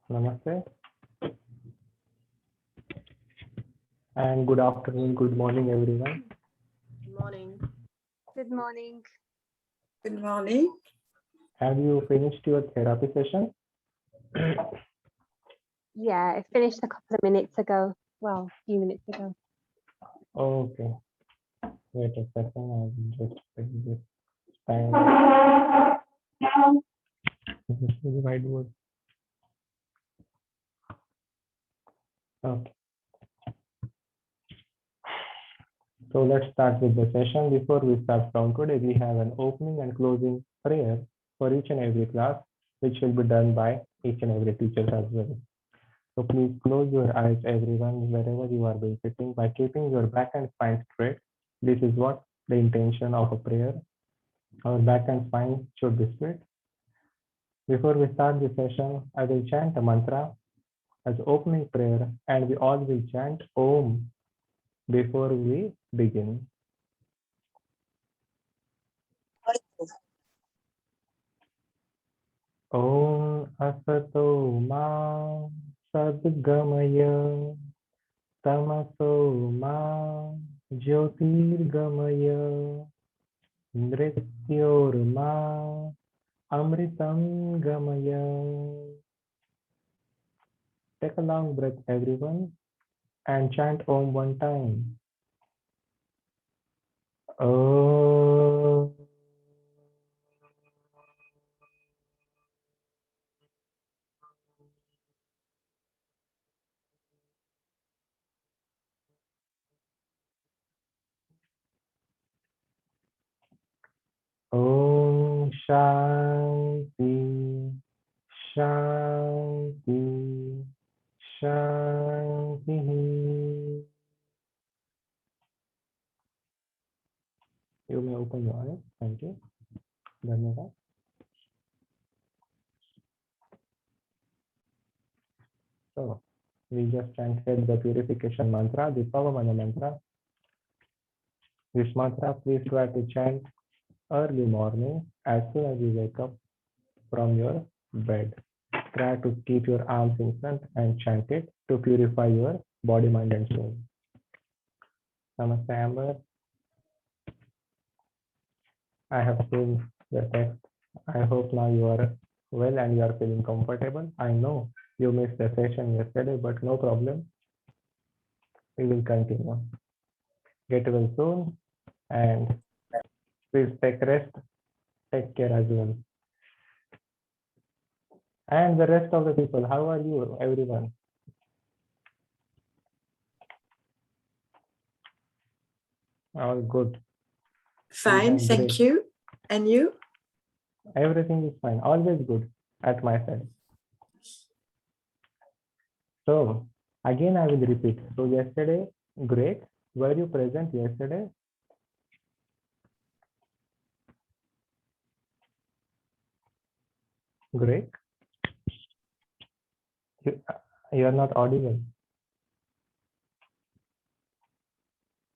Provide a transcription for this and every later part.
Namaste and good afternoon, good morning, everyone. Good morning. Good morning. Good morning. Have you finished your therapy session? Yeah, I finished a couple of minutes ago. Well, a few minutes ago. Okay, wait a second. I will just bring this time. This is the right word. Okay, so let's start with the session. Before we start from today, we have an opening and closing prayer for each and every class, which will be done by each and every teacher as well. So please close your eyes, everyone, wherever you are been sitting, by keeping your back and spine straight. This is what the intention of a prayer. Our back and spine should be straight. Before we start the session, I will chant a mantra as opening prayer, and we all will chant Om before we begin. Om Asato Ma Sadgamaya Tamaso Ma Jyotirgamaya Nrityorma Amritam Gamaya. Take a long breath, everyone, and chant Om one time. Om. Om Shanti Shanti Shanti. You may open your eyes. Thank you. Dhanyavad. So we just chanted the purification mantra, the Pavamana mantra. This mantra, please try to chant early morning as soon as you wake up from your bed. Try to keep your arms in front and chant it to purify your body, mind, and soul. Namaste, Amber. I have seen the text. I hope now you are well and you are feeling comfortable. I know you missed the session yesterday, but no problem. We will continue. Get well soon and please take rest. Take care as well. And the rest of the people, how are you, everyone? All good. Fine, Great. thank you. And you? Everything is fine. Always good at my side. So again, I will repeat. So yesterday, great. Were you present yesterday? Great. You are not audible.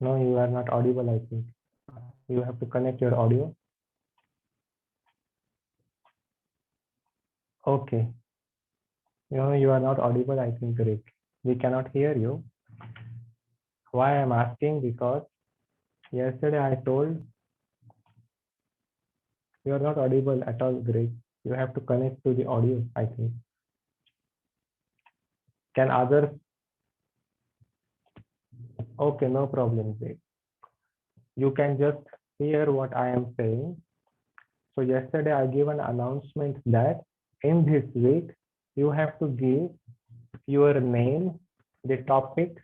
No, you are not audible, I think. You have to connect your audio. Okay. You are not audible, I think, Rick. We cannot hear you. Why I'm asking? Because yesterday I told you are not audible at all, Greg. You have to connect to the audio, I think. Can others? Okay, no problem, Greg. You can just hear what I am saying. So yesterday I gave an announcement that in this week, you have to give your name, the topic,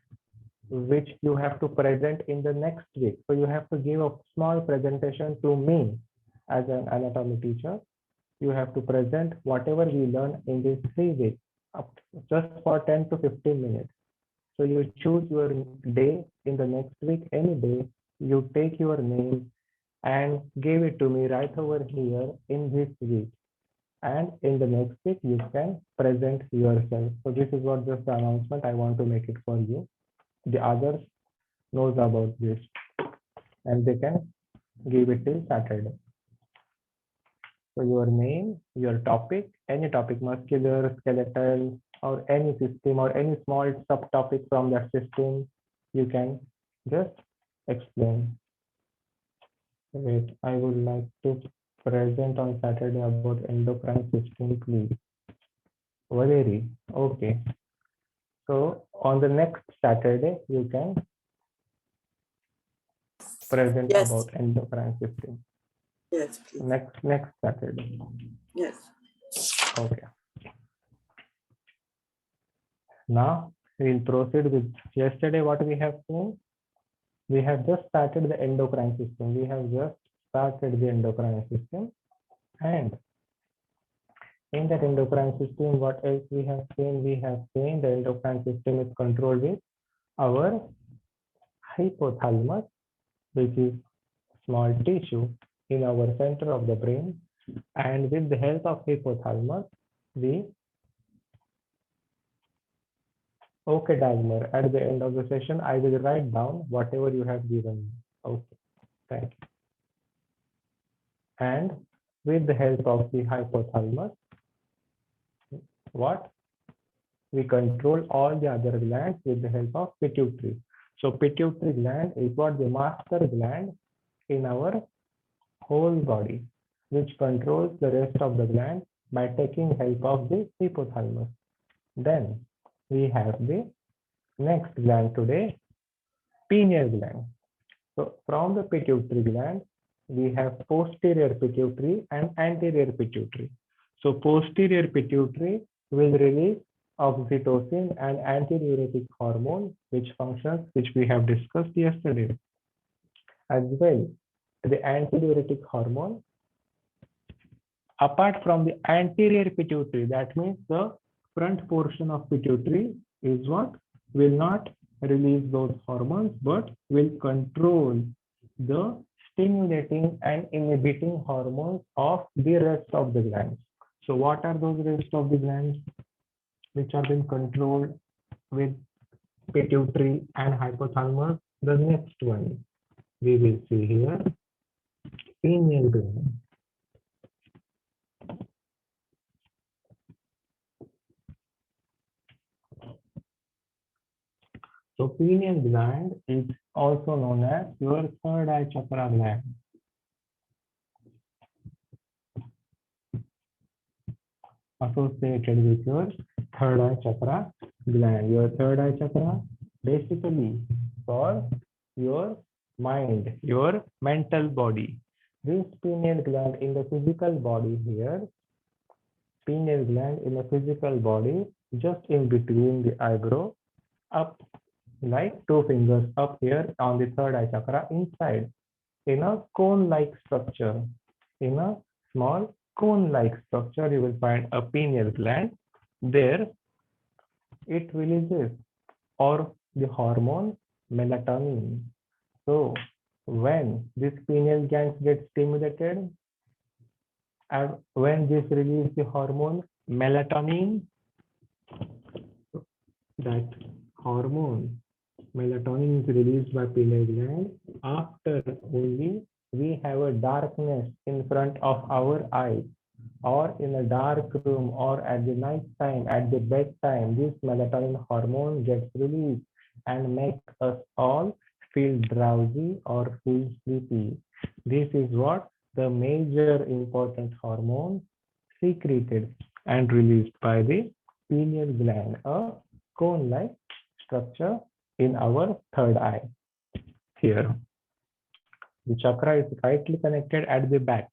which you have to present in the next week. So you have to give a small presentation to me as an anatomy teacher. You have to present whatever we learn in these 3 weeks, just for 10 to 15 minutes. So you choose your day in the next week, any day, you take your name and give it to me right over here in this week. And in the next week, you can present yourself. So this is what just the announcement I want to make it for you. The others knows about this and they can give it till Saturday. So your name, your topic, any topic, muscular, skeletal, or any system or any small subtopic from that system, you can just explain. Wait, I would like to present on Saturday about endocrine system, please. Valerie, okay. So on the next Saturday, you can present Yes. about endocrine system. Yes, please. Next Saturday. Yes. Okay. Now we'll proceed with yesterday. What we have seen, we have just started the endocrine system. We have just started the endocrine system, and in that endocrine system, what else we have seen? We have seen the endocrine system is controlled with our hypothalamus, which is small tissue in our center of the brain, and with the help of hypothalamus, we okay, Dagmar, at the end of the session, I will write down whatever you have given me. Okay, thank you. And with the help of the hypothalamus, what? We control all the other glands with the help of pituitary. So pituitary gland is what the master gland in our whole body, which controls the rest of the gland by taking help of the hypothalamus. Then we have the next gland today, pineal gland. So from the pituitary gland, we have posterior pituitary and anterior pituitary. So posterior pituitary will release oxytocin and antidiuretic hormone, which we have discussed yesterday. As well, the antidiuretic hormone, apart from the anterior pituitary, that means the front portion of pituitary is what? Will not release those hormones, but will control the stimulating and inhibiting hormones of the rest of the glands. So what are those rest of the glands which are being controlled with pituitary and hypothalamus? The next one we will see here, pineal gland. So pineal gland is also known as your third eye chakra gland. Associated with your third eye chakra gland. Your third eye chakra basically for your mind, your mental body. This pineal gland in the physical body here, pineal gland in the physical body, just in between the eyebrow, up like two fingers up here on the third eye chakra inside, in a cone-like structure. In a small cone-like structure, you will find a pineal gland. There, it releases or the hormone melatonin. So, when this pineal gland gets stimulated, and when this releases the hormone melatonin, that hormone melatonin is released by pineal gland. After only we have a darkness in front of our eyes, or in a dark room, or at the night time, at the bedtime, this melatonin hormone gets released and makes us all feel drowsy or feel sleepy. This is what the major important hormone secreted and released by the pineal gland, a cone-like structure in our third eye here. The chakra is tightly connected at the back,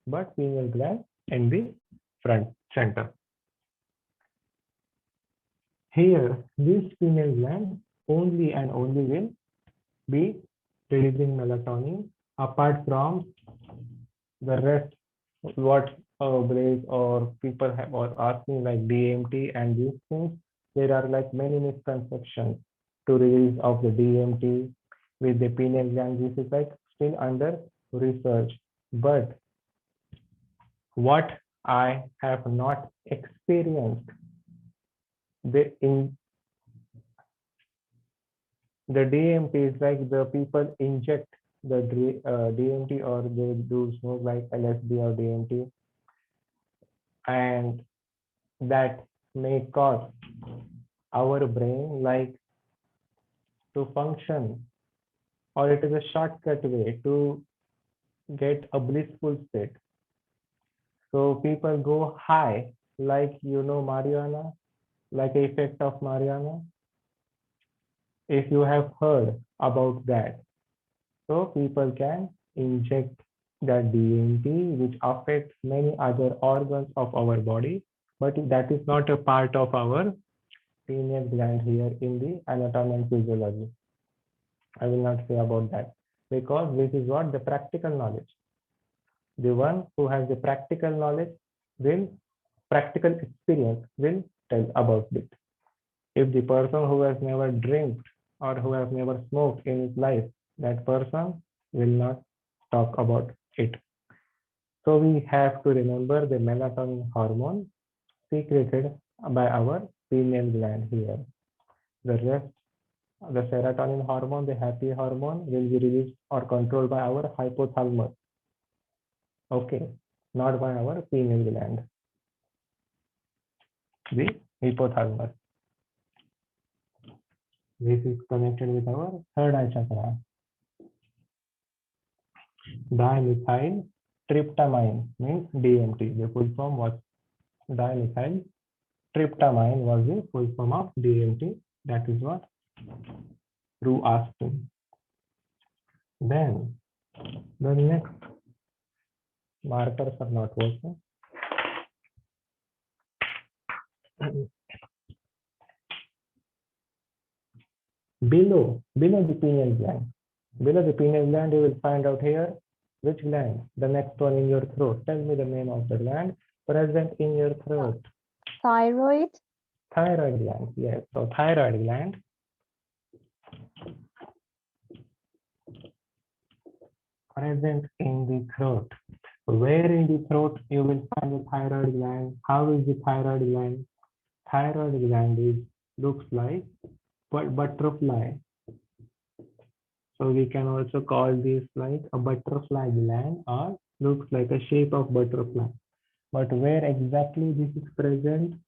but pineal gland in the front center. Here, this pineal gland only and only will be releasing melatonin apart from the rest, what Blaze or people have or asking like DMT and these things. There are like many misconceptions to release of the DMT with the pineal gland. This is like still under research, but what I have not experienced, the DMT is like the people inject the DMT, or they do smoke like LSD or DMT, and that may cause our brain like to function, or it is a shortcut way to get a blissful state. So people go high, like marijuana, like the effect of marijuana. If you have heard about that, so people can inject that DMT, which affects many other organs of our body, but that is not a part of our pineal gland here in the anatomy and physiology. I will not say about that because this is what the practical knowledge. The one who has the practical knowledge practical experience will tell about it. If the person who has never drank or who has never smoked in his life, that person will not talk about it. So we have to remember the melatonin hormone secreted by our pineal gland here. The rest, the serotonin hormone, the happy hormone, will be released or controlled by our hypothalamus. Okay, not by our pineal gland. The hypothalamus. This is connected with our third eye chakra. Dimethyl tryptamine means DMT. The full form was dimethyl tryptamine was the full form of DMT. That is what Ru asked him. Then the next markers are not working. Below the pineal gland. Below the pineal gland, you will find out here which gland. The next one in your throat. Tell me the name of the gland present in your throat. Thyroid. Thyroid gland. Yes. So thyroid gland present in the throat. Where in the throat you will find the thyroid gland? How is the thyroid gland? Thyroid gland looks like butterfly. So we can also call this like a butterfly gland or looks like a shape of butterfly. But where exactly this is present?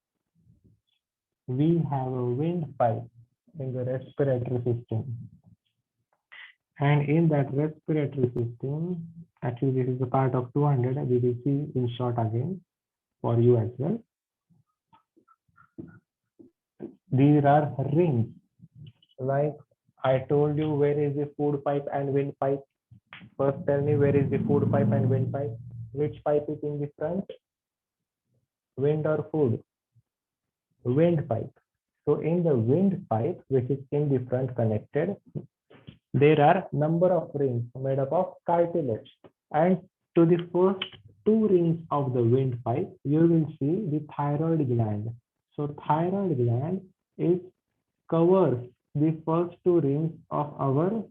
We have a windpipe in the respiratory system. And in that respiratory system, actually this is a part of 200, we will see in short again for you as well. These are rings. Like I told you, where is the food pipe and windpipe? First tell me, where is the food pipe and windpipe? Which pipe is in the front? Wind or food? Windpipe. So in the windpipe, which is in the front connected, there are number of rings made up of cartilage. And to the first two rings of the windpipe, you will see the thyroid gland. So thyroid gland covers the first two rings of our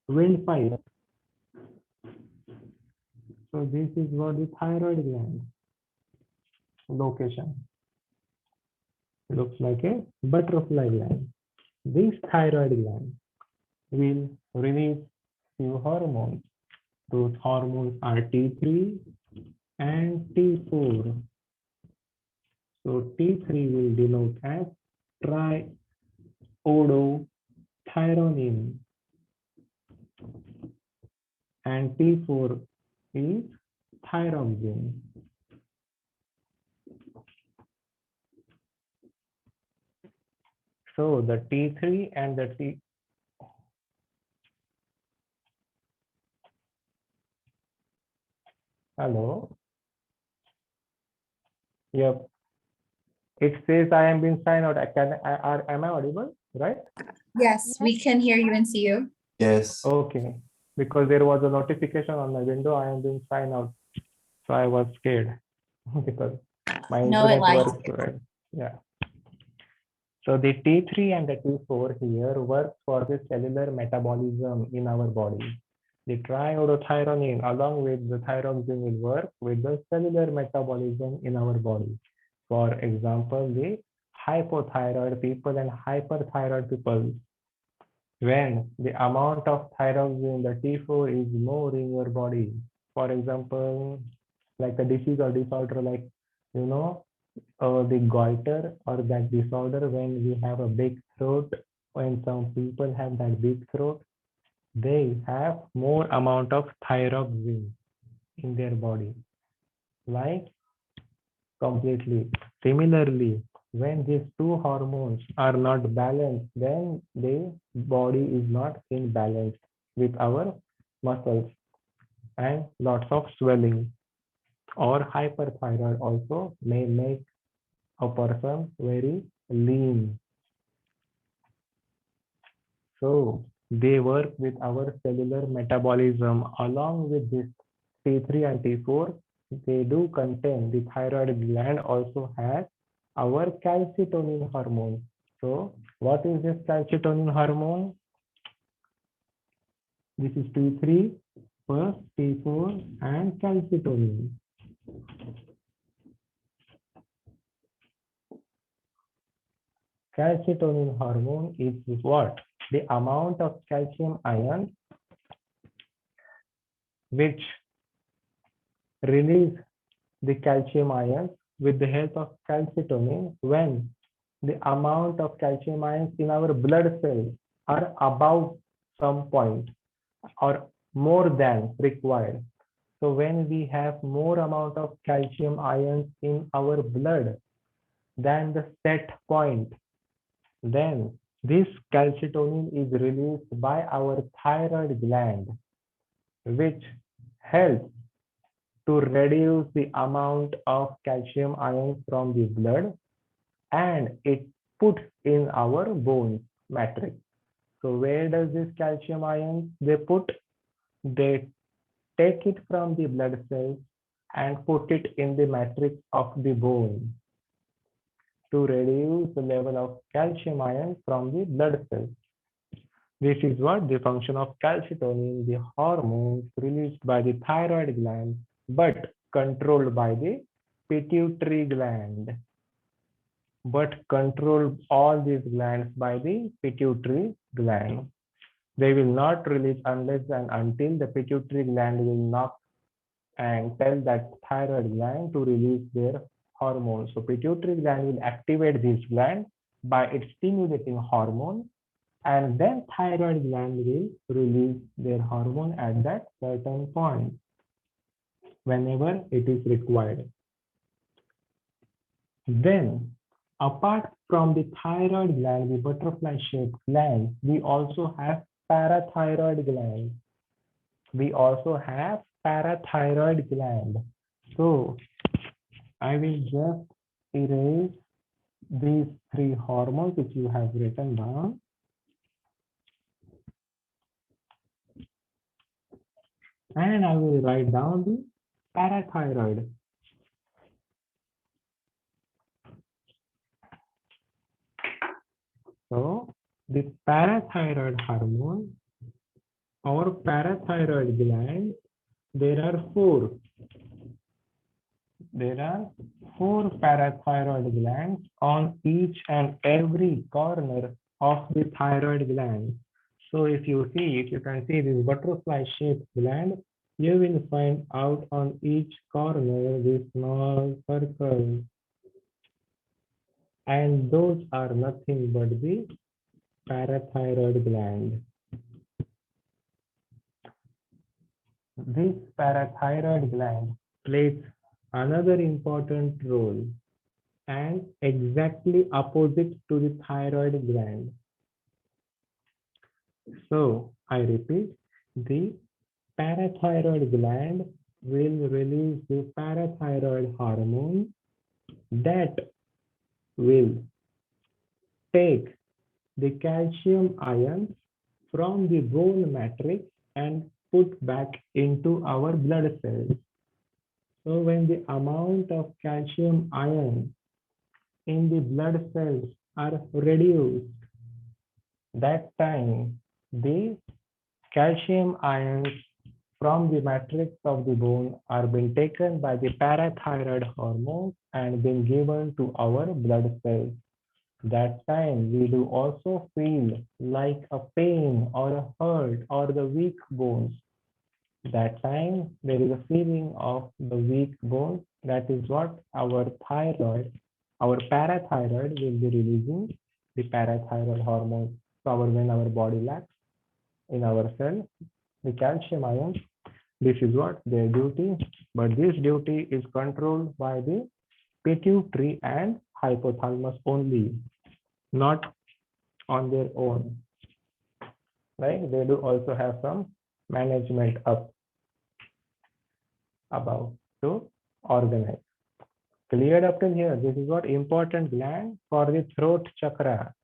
windpipe. So this is what the thyroid gland location looks like, a butterfly gland. This thyroid gland will release few hormones. Those hormones are T3 and T4. So T3 will denote as triiodothyronine and T4 is thyroxine. So the T3 and the Hello. Yep. It says I am being signed out. Am I audible? Right? Yes, we can hear you and see you. Yes. Okay. Because there was a notification on my window, I am being signed out. So I was scared because my No, it internet lies. works. Right? Yeah. So the T3 and the T4 here work for the cellular metabolism in our body. The triiodothyronine along with the thyroxine will work with the cellular metabolism in our body. For example, the hypothyroid people and hyperthyroid people, when the amount of thyroxine, the T4 is more in your body. For example, like a disease or disorder like, the goiter or that disorder when we have a big throat. When some people have that big throat, they have more amount of thyroxine in their body, like completely. Similarly, when these two hormones are not balanced, then the body is not in balance with our muscles and lots of swelling or hyperthyroid also may make a person very lean. So they work with our cellular metabolism along with this T3 and T4. They do contain the thyroid gland also has our calcitonin hormone. So what is this calcitonin hormone? This is T3, first T4 and calcitonin. Calcitonin hormone is what? The amount of calcium ion which release the calcium ions with the help of calcitonin when the amount of calcium ions in our blood cells are above some point or more than required. So when we have more amount of calcium ions in our blood than the set point, then this calcitonin is released by our thyroid gland, which helps to reduce the amount of calcium ions from the blood and it put in our bone matrix. So where does this calcium ions they put? They take it from the blood cells and put it in the matrix of the bone to reduce the level of calcium ions from the blood cells. This is what the function of calcitonin, the hormone released by the thyroid gland, but controlled by the pituitary gland. But control all these glands by the pituitary gland. They will not release unless and until the pituitary gland will knock and tell that thyroid gland to release their hormones. So pituitary gland will activate this gland by its stimulating hormone, and then thyroid gland will release their hormone at that certain point whenever it is required. Then apart from the thyroid gland, the butterfly shaped gland, we also have parathyroid gland. We also have parathyroid gland. So I will just erase these three hormones which you have written down. And I will write down the parathyroid. So the parathyroid hormone or parathyroid gland, there are four. There are four parathyroid glands on each and every corner of the thyroid gland. So if you can see this butterfly shaped gland, you will find out on each corner this small circle. And those are nothing but the parathyroid gland. This parathyroid gland plays another important role and exactly opposite to the thyroid gland. So I repeat, the parathyroid gland will release the parathyroid hormone that will take the calcium ions from the bone matrix and put back into our blood cells. So when the amount of calcium ions in the blood cells are reduced, that time the calcium ions from the matrix of the bone are being taken by the parathyroid hormone and been given to our blood cells. That time we do also feel like a pain or a hurt or the weak bones. That time there is a feeling of the weak bones. That is what our thyroid our parathyroid will be releasing the parathyroid hormone when our body lacks in our cell the calcium ions. This is what their duty, but this duty is controlled by the pituitary and hypothalamus only, not on their own. Right? They do also have some management up above to organize. Cleared up till here. This is what important gland for the throat chakra.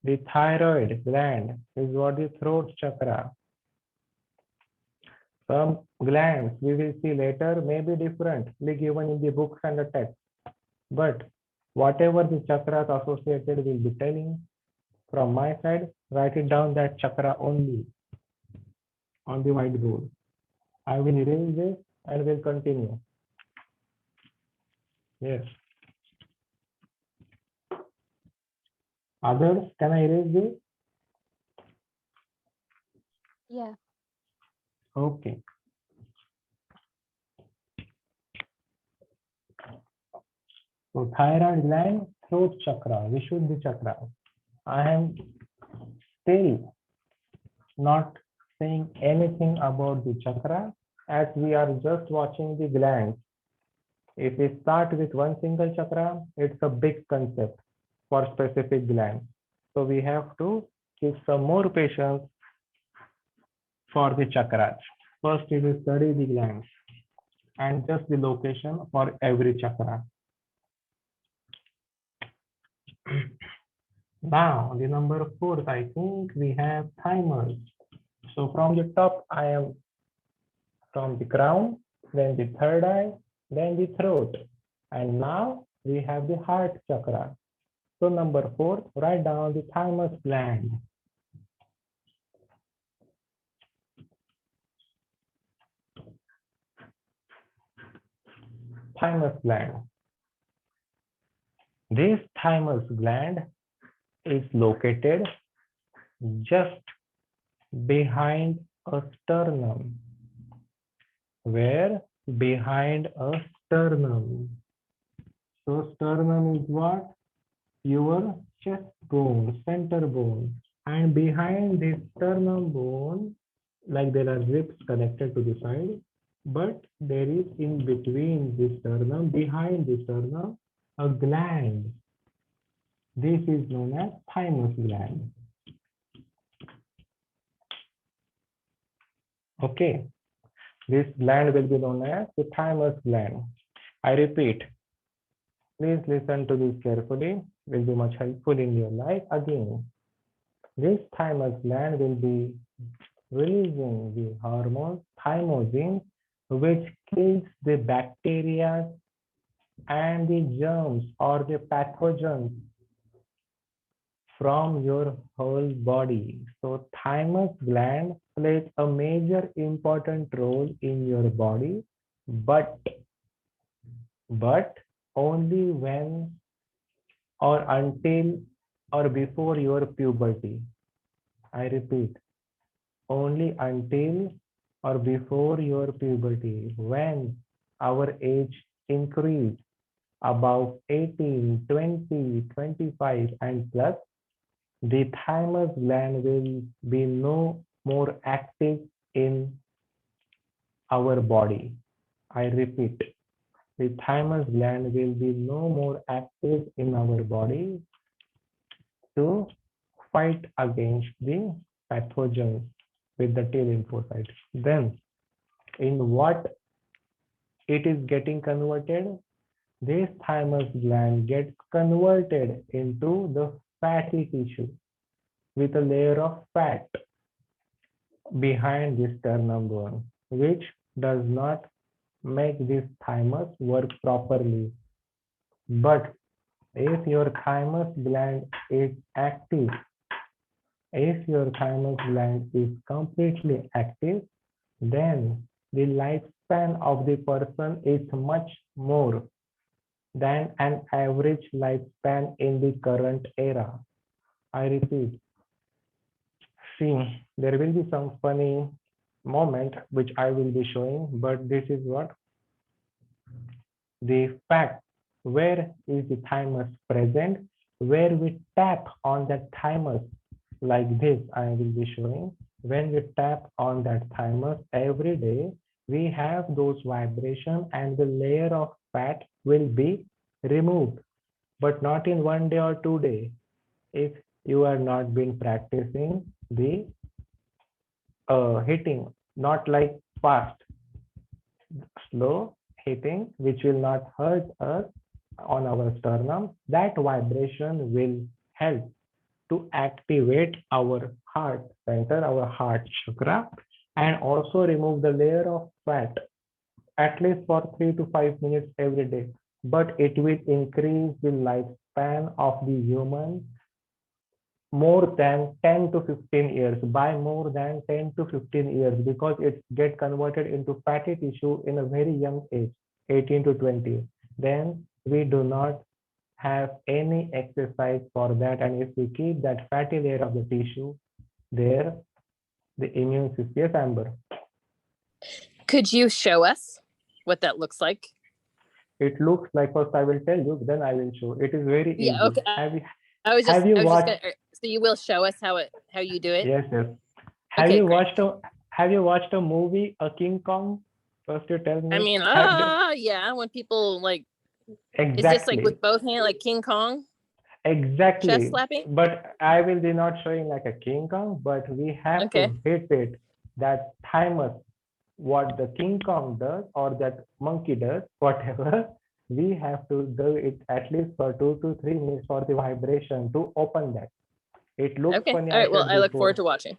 The thyroid gland is what the throat chakra. Some glands we will see later may be differently given in the books and the text. But whatever the chakras associated will be telling from my side, write it down that chakra only on the whiteboard. I will erase this and will continue. Yes. Others, can I erase this? Yeah. Okay. So thyroid gland, throat chakra, Vishuddhi chakra. I am still not saying anything about the chakra as we are just watching the glands. If we start with one single chakra, it's a big concept for specific gland. So we have to keep some more patience for the chakras. First, we will study the glands and just the location for every chakra. Now, the number 4th, I think we have thymus. So from the top, I am from the crown, then the third eye, then the throat. And now we have the heart chakra. So number 4, write down the thymus gland. Thymus gland. This thymus gland is located just behind a sternum. Where? Behind a sternum. So sternum is what? Your chest bone, center bone. And behind this sternum bone, like there are ribs connected to the side, but there is in between the sternum, behind the sternum, a gland. This is known as thymus gland. Okay, this gland will be known as the thymus gland. I repeat, please listen to this carefully, will be much helpful in your life. Again, this thymus gland will be releasing the hormone thymosin, which kills the bacteria and the germs or the pathogens from your whole body. So thymus gland plays a major important role in your body, but only when or until or before your puberty. I repeat, only until or before your puberty. When our age increase about 18, 20, 25 and plus, the thymus gland will be no more active in our body. I repeat, the thymus gland will be no more active in our body to fight against the pathogens with the T lymphocytes. Then, in what it is getting converted? This thymus gland gets converted into the fatty tissue with a layer of fat behind the sternum bone, which does not make this thymus work properly. But if your thymus gland is active, if your thymus gland is completely active, then the lifespan of the person is much more than an average lifespan in the current era. I repeat, see, there will be some funny moment which I will be showing, but this is what the fact where is the thymus present, where we tap on that thymus like this. I will be showing. When we tap on that thymus every day, we have those vibrations and the layer of fat will be removed, but not in 1 day or 2 days. If you are not been practicing the hitting, not like fast, slow hitting, which will not hurt us on our sternum, that vibration will help to activate our heart center, our heart chakra, and also remove the layer of fat at least for 3 to 5 minutes every day. But it will increase the lifespan of the human more than 10 to 15 years, by more than 10 to 15 years, because it get converted into fatty tissue in a very young age, 18 to 20. Then we do not have any exercise for that. And if we keep that fatty layer of the tissue there, the immune system, yes, Amber, Could you show us what that looks like? it looks like, first I will tell you, then I will show. It is very easy. Yeah, okay. Have you, I was just, have you I was just watched? gonna, so you will show us how you do it? Yes, yes. Have Okay, you great. watched a movie, a King Kong? First you tell me. I mean, yeah, when people like, is this like Exactly, with both hands, like King Kong, chest exactly. slapping? But I will be not showing like a King Kong, but we have Okay. to hit it, that thymus, what the King Kong does or that monkey does, whatever, we have to do it at least for 2 to 3 minutes for the vibration to open that. It looks Okay, all funny. right, well, said I look before. forward to watching.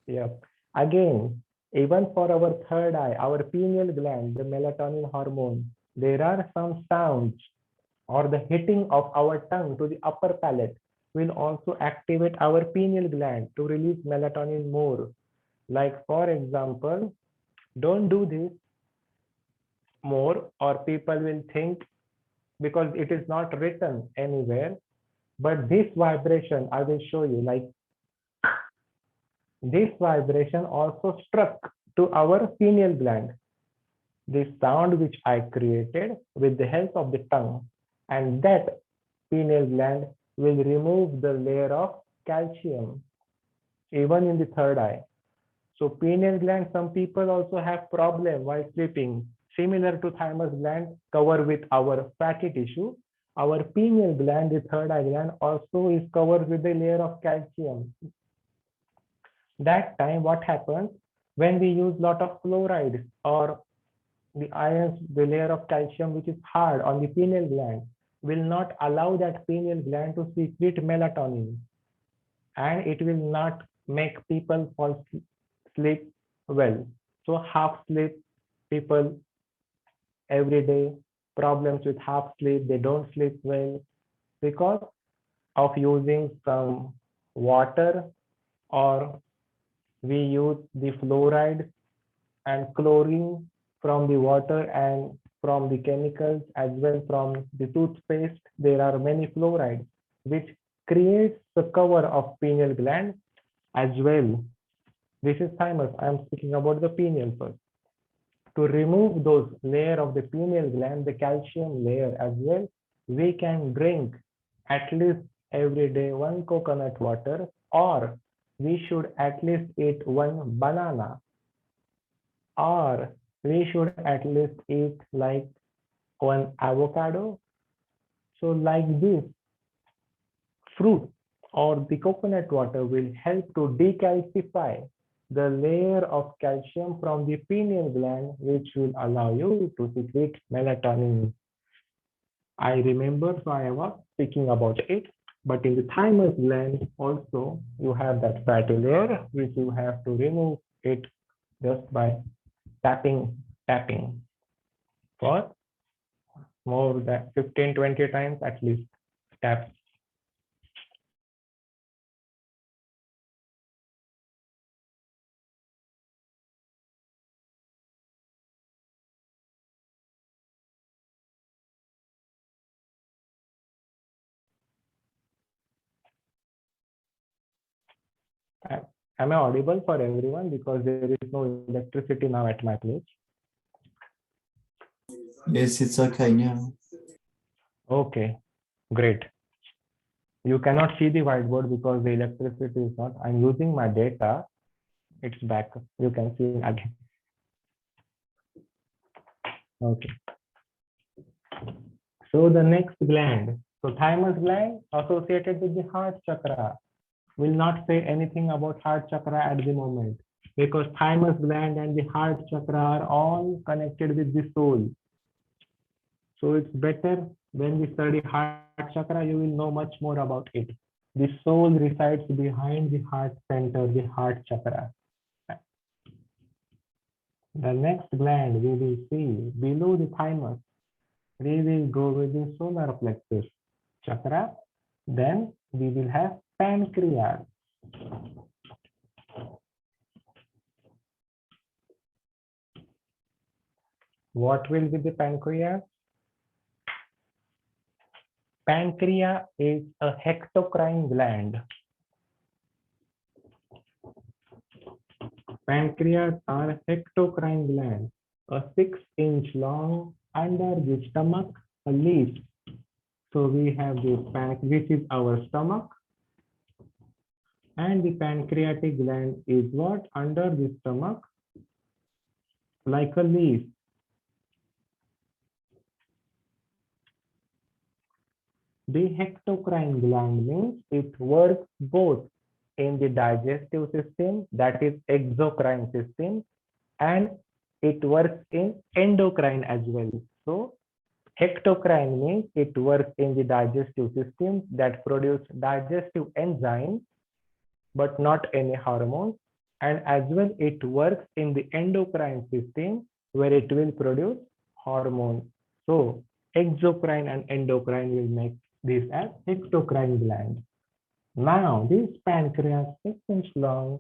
Yeah. Again, even for our third eye, our pineal gland, the melatonin hormone, there are some sounds or the hitting of our tongue to the upper palate will also activate our pineal gland to release melatonin more. Like, for example, don't do this more, or people will think, because it is not written anywhere, but this vibration, I will show you, like this vibration also struck to our pineal gland. This sound which I created with the help of the tongue, and that pineal gland will remove the layer of calcium even in the third eye. So pineal gland, some people also have problem while sleeping, similar to thymus gland covered with our fatty tissue. Our pineal gland, the third eye gland, also is covered with the layer of calcium. That time what happens when we use lot of fluoride or the ions, the layer of calcium which is hard on the pineal gland will not allow that pineal gland to secrete melatonin, and it will not make people fall sleep well. So half sleep people every day, problems with half sleep, they don't sleep well because of using some water, or we use the fluoride and chlorine from the water and from the chemicals, as well from the toothpaste. There are many fluorides which creates the cover of pineal gland as well. This is thymus. I am speaking about the pineal first. To remove those layer of the pineal gland, the calcium layer as well, we can drink at least every day 1 coconut water, or we should at least eat 1 banana, or we should at least eat like 1 avocado. So like this, fruit or the coconut water will help to decalcify the layer of calcium from the pineal gland, which will allow you to secrete melatonin. I remember, so I was speaking about it, but in the thymus gland also you have that fatty layer, which you have to remove it just by tapping for more than 15-20 times at least. Tap. Am I audible for everyone? Because there is no electricity now at my place. Yes, it's okay now. Okay, great. You cannot see the whiteboard because the electricity is not. I'm using my data. It's back. You can see again. Okay. So the next gland. So thymus gland associated with the heart chakra. Will not say anything about heart chakra at the moment because thymus gland and the heart chakra are all connected with the soul. So it's better when we study heart chakra, you will know much more about it. The soul resides behind the heart center, the heart chakra. The next gland we will see below the thymus, we will go with the solar plexus chakra. Then we will have pancreas. What will be the pancreas? Pancreas is a hectocrine gland. Pancreas are hectocrine glands, a 6-inch long under the stomach, a leaf. So we have this this is our stomach, and the pancreatic gland is what? Under the stomach, like a leaf. The hectocrine gland means it works both in the digestive system, that is exocrine system, and it works in endocrine as well. So hectocrine means it works in the digestive system that produce digestive enzymes, but not any hormones. And as well, it works in the endocrine system where it will produce hormones. So exocrine and endocrine will make this as hectocrine gland. Now this pancreas 6-inch long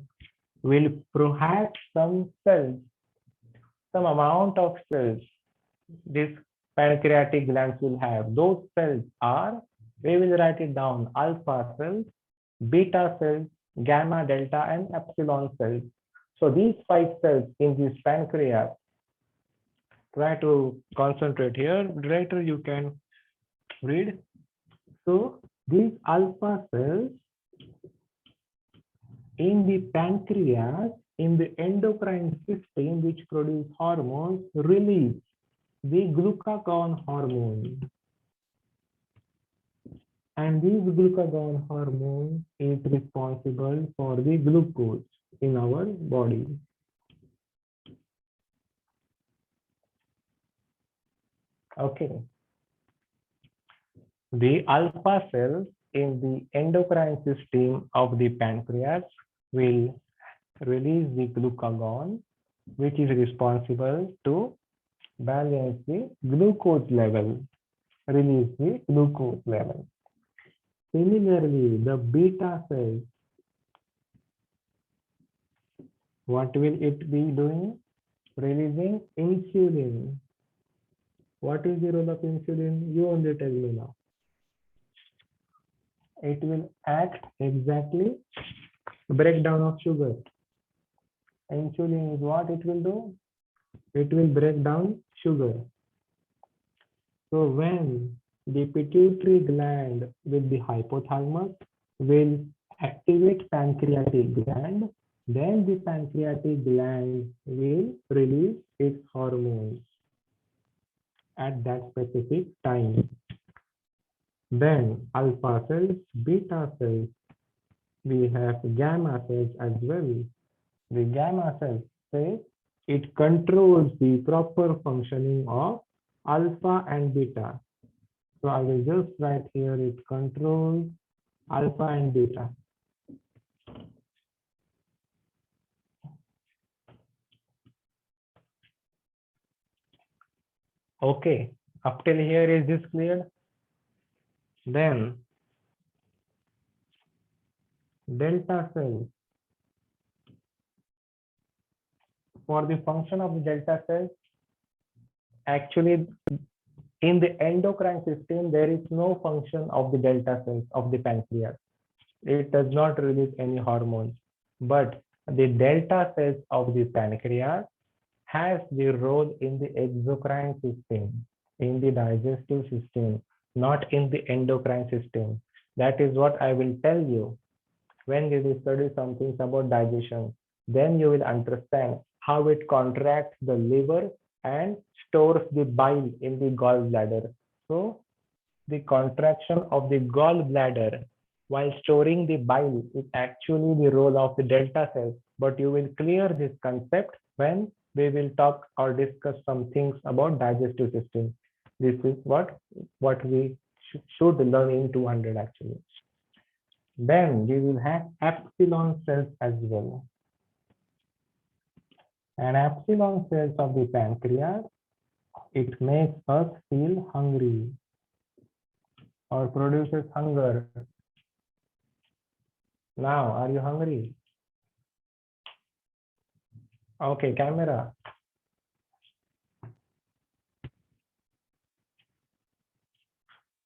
will have some cells, some amount of cells. This pancreatic glands will have. Those cells are, we will write it down, alpha cells, beta cells, gamma, delta, and epsilon cells. So these 5 cells in this pancreas, try to concentrate here. Later you can read. So these alpha cells in the pancreas, in the endocrine system, which produce hormones, release the glucagon hormone. And this glucagon hormone is responsible for the glucose in our body. Okay. The alpha cells in the endocrine system of the pancreas will release the glucagon, which is responsible to balance the glucose level, release the glucose level. Similarly, the beta cells, what will it be doing? Releasing insulin. What is the role of insulin? You only tell me now. It will act exactly breakdown of sugar. Insulin is what it will do? It will break down sugar. So when the pituitary gland with the hypothalamus will activate pancreatic gland, then the pancreatic gland will release its hormones at that specific time. Then alpha cells, beta cells, we have gamma cells as well. The gamma cells say it controls the proper functioning of alpha and beta. So I will just write here it controls alpha and beta. Okay, up till here is this clear? Then delta cells. For the function of the delta cells, actually in the endocrine system, there is no function of the delta cells of the pancreas. It does not release any hormones, but the delta cells of the pancreas has the role in the exocrine system, in the digestive system. not in the endocrine system. That is what I will tell you. When we will study some things about digestion, then you will understand how it contracts the liver and stores the bile in the gallbladder. So the contraction of the gallbladder while storing the bile is actually the role of the delta cells. But you will clear this concept when we will talk or discuss some things about digestive system. This is what we should learn in 200 actually. Then we will have epsilon cells as well. And epsilon cells of the pancreas, it makes us feel hungry or produces hunger. Now, are you hungry? Okay, camera.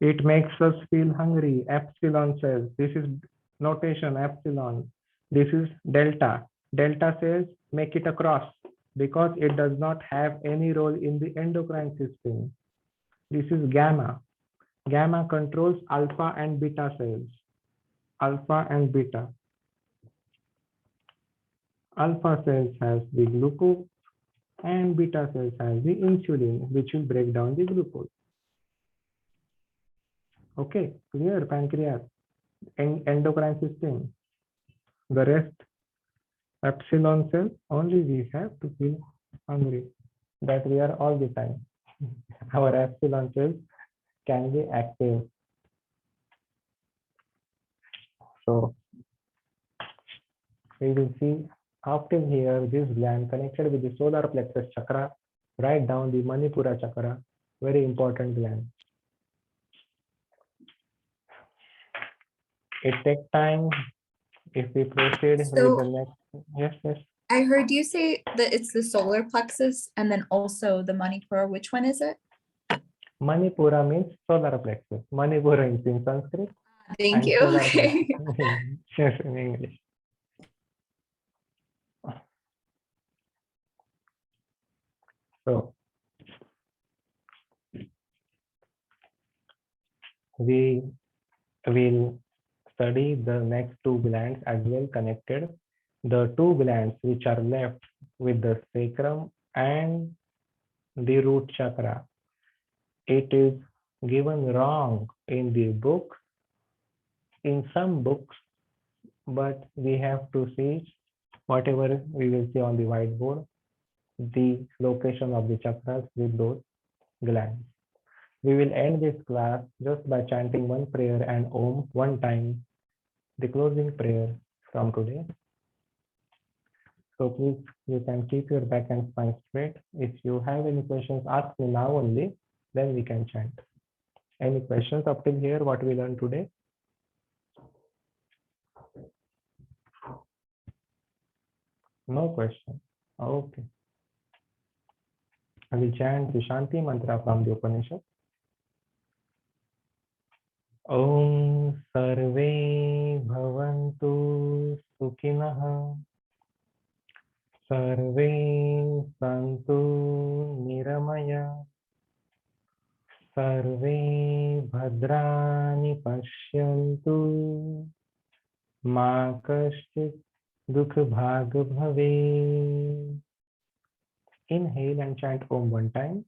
It makes us feel hungry. Epsilon cells. This is notation epsilon. This is delta. Delta cells make it across because it does not have any role in the endocrine system. This is gamma. Gamma controls alpha and beta cells. Alpha and beta. Alpha cells has the glucose and beta cells has the insulin, which will break down the glucose. Okay, clear pancreas and endocrine system. The rest, epsilon cells, only we have to feel hungry. That we are all the time. Our epsilon cells can be active. So we will see after here this gland connected with the solar plexus chakra, right down the Manipura chakra, very important gland. It takes time if we proceed So- with the next. Yes. I heard you say that it's the solar plexus and then also the Manipura. Which one is it? Manipura means solar plexus. Manipura is in Sanskrit. Thank and you. solar Okay. plexus yes, in English. So we will study the next two glands as well connected. The two glands which are left with the sacrum and the root chakra. It is given wrong in the book, in some books, but we have to see whatever we will see on the whiteboard, the location of the chakras with those glands. We will end this class just by chanting one prayer and Om one time, the closing prayer from today. So please, you can keep your back and spine straight. If you have any questions, ask me now only, then we can chant. Any questions up till here, what we learned today? No question. Okay. I will chant the Shanti mantra from the Upanishad. Om Sarve Bhavantu Sukhinah Sarve Santu Niramaya Sarve Bhadrani Pashyantu Ma Kaschit Dukh Bhag Bhave. Inhale and chant Om one time.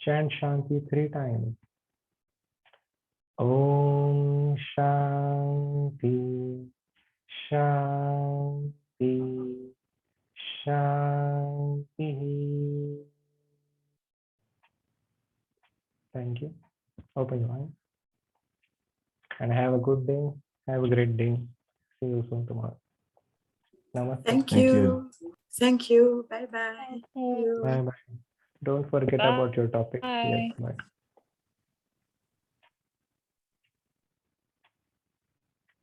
Chant Shanti 3 times. Om Shanti, Shanti, Shanti. Thank you. Open your eyes. And have a good day. Have a great day. See you soon tomorrow. Namaste. Thank Thank you. you. Thank you. Bye bye. Thank you. Bye bye. Don't forget Bye. about your topic. Yes, Bye. bye.